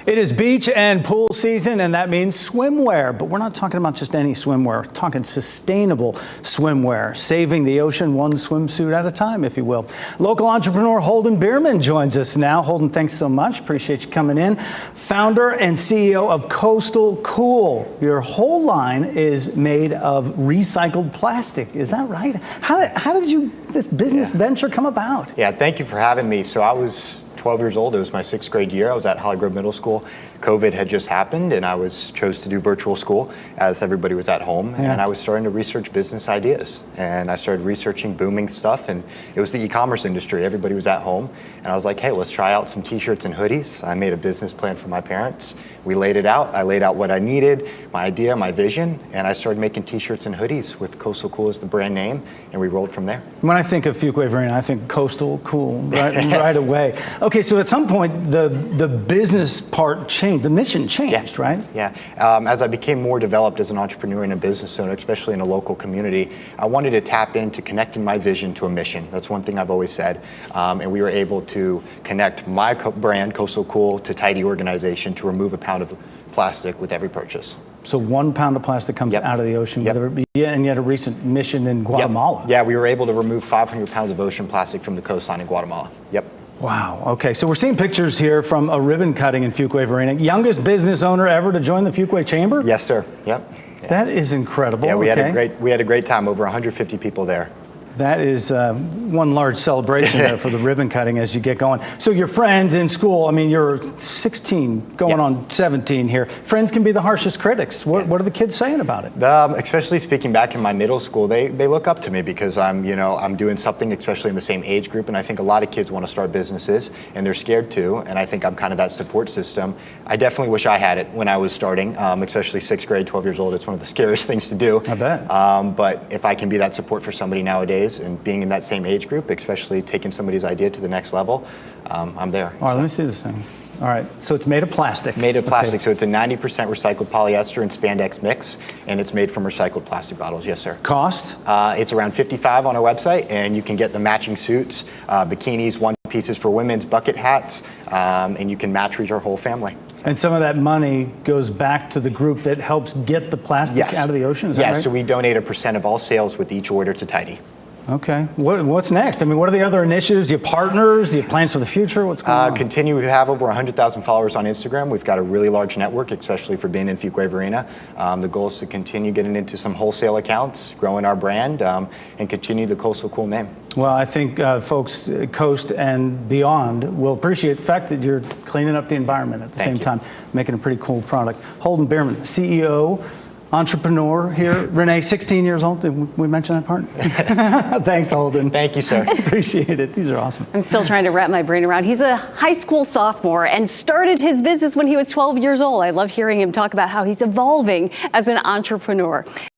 It is beach and pool season, and that means swimwear. But we're not talking about just any swimwear. We're talking sustainable swimwear, saving the ocean one swimsuit at a time, if you will. Local entrepreneur Holden Bierman joins us now. Holden, thanks so much. Appreciate you coming in. Founder and CEO of Coastal Cool. Your whole line is made of recycled plastic. Is that right? How did this business venture come about? Yeah, thank you for having me. So I was 12 years old. It was my 6th grade year. I was at Holly Grove Middle School. COVID had just happened, and I chose to do virtual school as everybody was at home. Yeah. And I was starting to research business ideas. And I started researching booming stuff, and it was the e-commerce industry. Everybody was at home. And I was like, hey, let's try out some t-shirts and hoodies. I made a business plan for my parents. We laid it out. I laid out what I needed, my idea, my vision, and I started making t-shirts and hoodies with Coastal Cool as the brand name, and we rolled from there. When I think of Fuquay Marina, I think Coastal Cool right away. Okay, so at some point, the business part changed, the mission changed, right? Yeah, as I became more developed as an entrepreneur and a business owner, especially in a local community, I wanted to tap into connecting my vision to a mission. That's one thing I've always said, and we were able to connect my brand, Coastal Cool, to Tidy Organization to remove a pound of plastic with every purchase. So 1 pound of plastic comes out of the ocean, whether it be, and you had a recent mission in Guatemala. Yeah, we were able to remove 500 pounds of ocean plastic from the coastline in Guatemala. Wow, okay, so we're seeing pictures here from a ribbon cutting in Fuquay Marina. Youngest business owner ever to join the Fuquay Chamber? Yes, sir, That is incredible. Yeah, we had a great time, over 150 people there. That is one large celebration there for the ribbon cutting as you get going. So your friends in school, I mean, you're 16, going on 17 here. Friends can be the harshest critics. What are the kids saying about it? Especially speaking back in my middle school, they look up to me because I'm doing something, especially in the same age group. And I think a lot of kids want to start businesses and they're scared to. And I think I'm kind of that support system. I definitely wish I had it when I was starting, especially 6th grade, 12 years old. It's one of the scariest things to do. I bet. But if I can be that support for somebody nowadays, and being in that same age group, especially taking somebody's idea to the next level, I'm there. All right, let me see this thing. All right, so it's made of plastic. Made of plastic, so it's a 90% recycled polyester and spandex mix, and it's made from recycled plastic bottles, yes sir. Cost? It's around $55 on our website, and you can get the matching suits, bikinis, one pieces for women's, bucket hats, and you can match with your whole family. And some of that money goes back to the group that helps get the plastic out of the ocean, is that right? So we donate 1% of all sales with each order to Tidy. Okay. What's next? I mean, what are the other initiatives? Do you have partners? Do you have plans for the future? What's going on? Continue. We have over 100,000 followers on Instagram. We've got a really large network, especially for being in Fuquay Marina. The goal is to continue getting into some wholesale accounts, growing our brand, and continue the Coastal Cool name. Well, I think folks coast and beyond will appreciate the fact that you're cleaning up the environment at the same time, making a pretty cool product. Holden Bierman, CEO, entrepreneur here. Renee, 16 years old. Did we mention that part? Thanks, Holden. Thank you, sir. Appreciate it. These are awesome. I'm still trying to wrap my brain around. He's a high school sophomore and started his business when he was 12 years old. I love hearing him talk about how he's evolving as an entrepreneur.